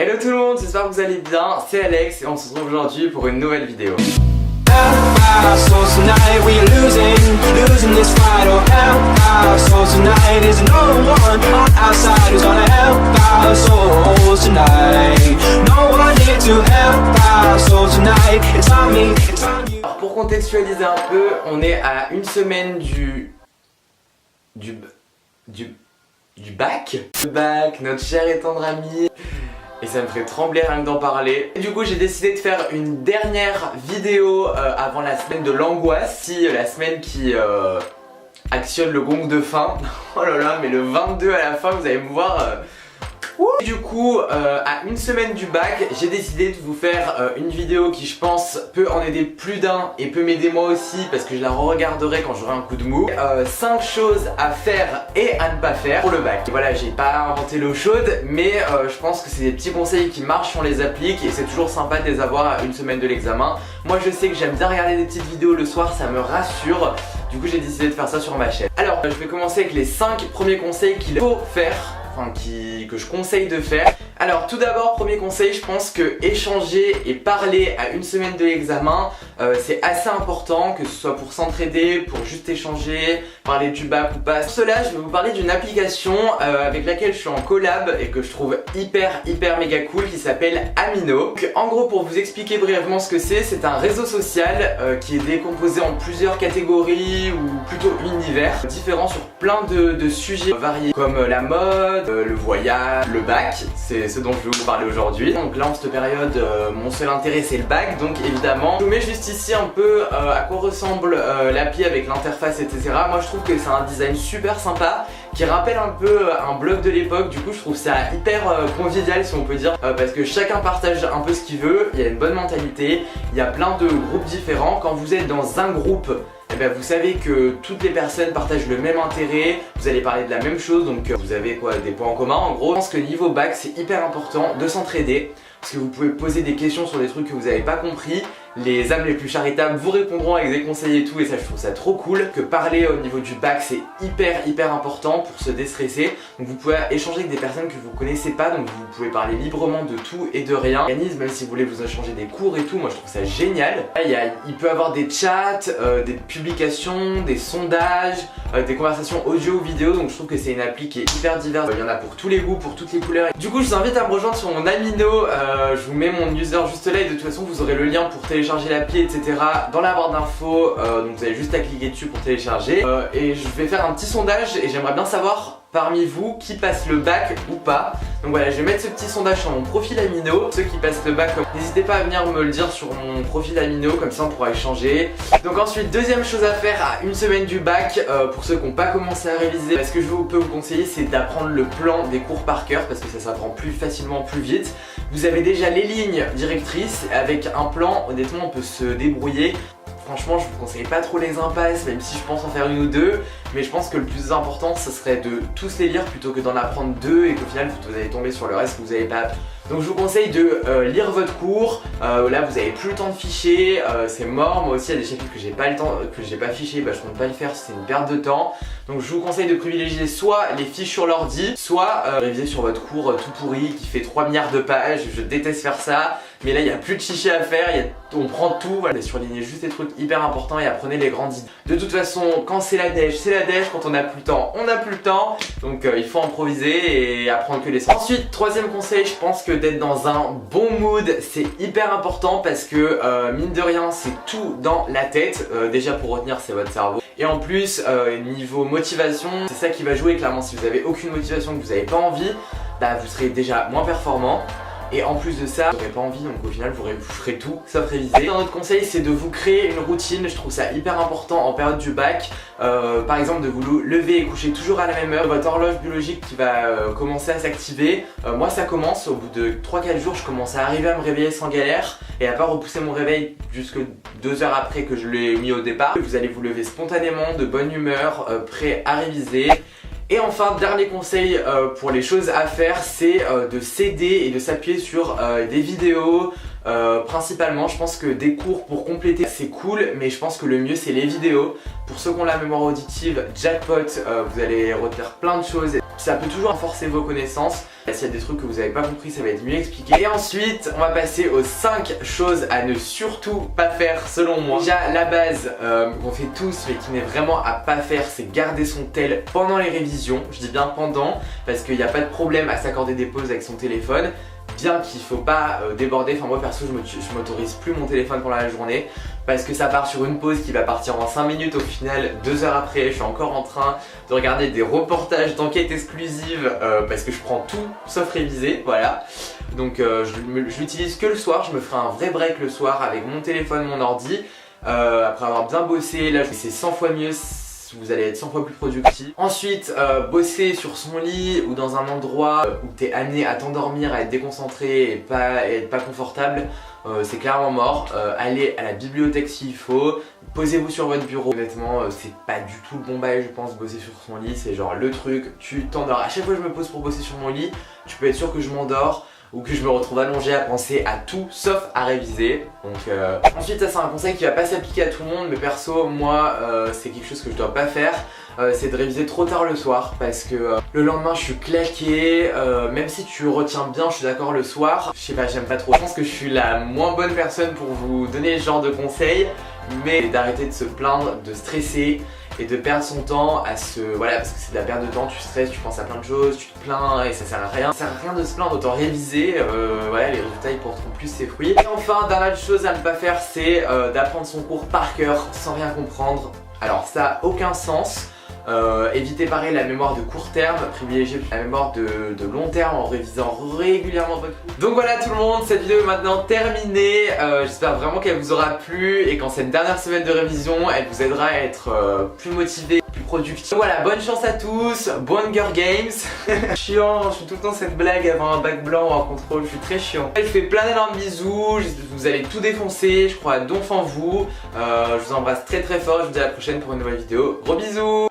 Hello tout le monde, j'espère que vous allez bien, c'est Alex et on se retrouve aujourd'hui pour une nouvelle vidéo. Alors pour contextualiser un peu, on est à une semaine du bac. Le bac, notre cher et tendre ami. Et ça me fait trembler rien que d'en parler. Et du coup j'ai décidé de faire une dernière vidéo avant la semaine de l'angoisse. Si la semaine qui actionne le gong de fin. Oh là là, mais le 22 à la fin vous allez me voir... Et du coup, à une semaine du bac, j'ai décidé de vous faire une vidéo qui, je pense, peut en aider plus d'un et peut m'aider moi aussi parce que je la re-regarderai quand j'aurai un coup de mou. 5 choses à faire et à ne pas faire pour le bac. Et voilà, j'ai pas inventé l'eau chaude, mais je pense que c'est des petits conseils qui marchent, on les applique et c'est toujours sympa de les avoir à une semaine de l'examen. Moi, je sais que j'aime bien regarder des petites vidéos le soir, ça me rassure. Du coup, j'ai décidé de faire ça sur ma chaîne. Alors, je vais commencer avec les 5 premiers conseils qu'il faut faire. Que je conseille de faire. Alors tout d'abord, premier conseil, je pense que échanger et parler à une semaine de l'examen c'est assez important, que ce soit pour s'entraider, pour juste échanger, parler du bac ou pas. Pour cela, je vais vous parler d'une application avec laquelle je suis en collab et que je trouve hyper méga cool qui s'appelle Amino. Donc, en gros, pour vous expliquer brièvement ce que c'est un réseau social qui est décomposé en plusieurs catégories ou plutôt univers différents sur plein de sujets variés comme la mode, le voyage, le bac, c'est ce dont je vais vous parler aujourd'hui. Donc là en cette période, mon seul intérêt c'est le bac, donc évidemment je vous mets juste ici un peu à quoi ressemble l'appli avec l'interface etc. Moi je trouve que c'est un design super sympa qui rappelle un peu un blog de l'époque. Du coup je trouve ça hyper convivial si on peut dire parce que chacun partage un peu ce qu'il veut, il y a une bonne mentalité, il y a plein de groupes différents. Quand vous êtes dans un groupe, eh bien, vous savez que toutes les personnes partagent le même intérêt, vous allez parler de la même chose, donc vous avez quoi, des points en commun en gros. Je pense que niveau bac c'est hyper important de s'entraider parce que vous pouvez poser des questions sur des trucs que vous n'avez pas compris. Les âmes les plus charitables vous répondront avec des conseils et tout, et ça je trouve ça trop cool. Que parler au niveau du bac c'est hyper important pour se déstresser. Donc vous pouvez échanger avec des personnes que vous connaissez pas, donc vous pouvez parler librement de tout et de rien. Même si vous voulez vous échanger des cours et tout, moi je trouve ça génial. Il peut y avoir des chats, des publications, des sondages, des conversations audio ou vidéo, donc je trouve que c'est une appli qui est hyper diverse. Il y en a pour tous les goûts, pour toutes les couleurs. Du coup je vous invite à me rejoindre sur mon Amino, je vous mets mon user juste là et de toute façon vous aurez le lien pour télécharger l'appli etc dans la barre d'infos, donc vous avez juste à cliquer dessus pour télécharger. Et je vais faire un petit sondage et j'aimerais bien savoir parmi vous qui passe le bac ou pas. Donc voilà, je vais mettre ce petit sondage sur mon profil Amino. Ceux qui passent le bac, n'hésitez pas à venir me le dire sur mon profil Amino, comme ça on pourra échanger. Donc ensuite, deuxième chose à faire à une semaine du bac, pour ceux qui n'ont pas commencé à réviser, ce que je peux vous conseiller c'est d'apprendre le plan des cours par cœur parce que ça s'apprend plus facilement, plus vite. Vous avez déjà les lignes directrices, avec un plan, honnêtement on peut se débrouiller. Franchement je vous conseille pas trop les impasses, même si je pense en faire une ou deux, mais je pense que le plus important ce serait de tous les lire plutôt que d'en apprendre deux et qu'au final vous allez tomber sur le reste que vous n'avez pas appris. Donc je vous conseille de lire votre cours. Là vous avez plus le temps de ficher, c'est mort. Moi aussi il y a des chapitres que j'ai pas le temps, que j'ai pas fiché, je compte pas le faire, c'est une perte de temps. Donc je vous conseille de privilégier soit les fiches sur l'ordi, soit réviser sur votre cours tout pourri qui fait 3 milliards de pages. Je déteste faire ça, mais là il n'y a plus de chichi à faire, on prend tout, voilà, surlignez juste des trucs hyper importants et apprenez les grandes idées. De toute façon quand c'est la dèche, c'est la dèche, quand on n'a plus le temps, on n'a plus le temps. Donc il faut improviser et apprendre que les sens. Ensuite, troisième conseil, je pense que d'être dans un bon mood c'est hyper important parce que mine de rien c'est tout dans la tête. Déjà pour retenir c'est votre cerveau et en plus niveau motivation c'est ça qui va jouer clairement. Si vous avez aucune motivation, que vous n'avez pas envie, vous serez déjà moins performant. Et en plus de ça, vous n'aurez pas envie, donc au final vous ferez tout sauf réviser. Un autre conseil c'est de vous créer une routine, je trouve ça hyper important en période du bac. Par exemple de vous lever et coucher toujours à la même heure, votre horloge biologique qui va commencer à s'activer. Moi ça commence, au bout de 3-4 jours je commence à arriver à me réveiller sans galère et à pas repousser mon réveil jusque 2 heures après que je l'ai mis au départ. Vous allez vous lever spontanément, de bonne humeur, prêt à réviser. Et enfin, dernier conseil pour les choses à faire, c'est de s'aider et de s'appuyer sur des vidéos. Principalement, je pense que des cours pour compléter c'est cool, mais je pense que le mieux c'est les vidéos. Pour ceux qui ont la mémoire auditive, jackpot, vous allez retenir plein de choses. Ça peut toujours renforcer vos connaissances. S'il y a des trucs que vous n'avez pas compris, ça va être mieux expliqué. Et ensuite, on va passer aux 5 choses à ne surtout pas faire selon moi. Déjà, la base qu'on fait tous mais qui n'est vraiment à pas faire, c'est garder son tel pendant les révisions. Je dis bien pendant, parce qu'il n'y a pas de problème à s'accorder des pauses avec son téléphone. Bien qu'il faut pas déborder, enfin moi perso je m'autorise plus mon téléphone pendant la journée parce que ça part sur une pause qui va partir en 5 minutes, au final 2 heures après je suis encore en train de regarder des reportages d'enquêtes exclusives parce que je prends tout sauf réviser, voilà. Donc je l'utilise que le soir, je me ferai un vrai break le soir avec mon téléphone, mon ordi, après avoir bien bossé, là c'est 100 fois mieux. Vous allez être 100 fois plus productif. Ensuite, bosser sur son lit ou dans un endroit où tu es amené à t'endormir, à être déconcentré et être pas confortable, c'est clairement mort. Allez à la bibliothèque s'il faut, posez-vous sur votre bureau. Honnêtement, c'est pas du tout le bon bail, je pense, bosser sur son lit. C'est genre le truc, tu t'endors. À chaque fois que je me pose pour bosser sur mon lit, tu peux être sûr que je m'endors ou que je me retrouve allongé à penser à tout sauf à réviser. Donc ensuite, ça c'est un conseil qui va pas s'appliquer à tout le monde, mais perso moi c'est quelque chose que je dois pas faire, c'est de réviser trop tard le soir parce que le lendemain je suis claqué, même si tu retiens bien, je suis d'accord, le soir, je sais pas, j'aime pas trop. Je pense que je suis la moins bonne personne pour vous donner ce genre de conseils, mais d'arrêter de se plaindre, de stresser et de perdre son temps à voilà, parce que c'est de la perte de temps, tu stresses, tu penses à plein de choses, tu te plains et ça sert à rien. Ça sert à rien de se plaindre, autant réviser, voilà, les résultats ils porteront plus ses fruits. Et enfin, dernière chose à ne pas faire, c'est d'apprendre son cours par cœur sans rien comprendre. Alors ça a aucun sens. Évitez pareil la mémoire de court terme, privilégiez la mémoire de long terme en révisant régulièrement votre cours. Donc voilà tout le monde, cette vidéo est maintenant terminée. J'espère vraiment qu'elle vous aura plu et qu'en cette dernière semaine de révision, elle vous aidera à être plus motivé, plus productif. Donc voilà, bonne chance à tous, bon Hunger Games. Chiant, je fais tout le temps cette blague avant un bac blanc ou un contrôle, je suis très chiant. Je fais plein d'énormes bisous, vous allez tout défoncer, je crois à donf en vous. Je vous embrasse très très fort, je vous dis à la prochaine pour une nouvelle vidéo. Gros bisous.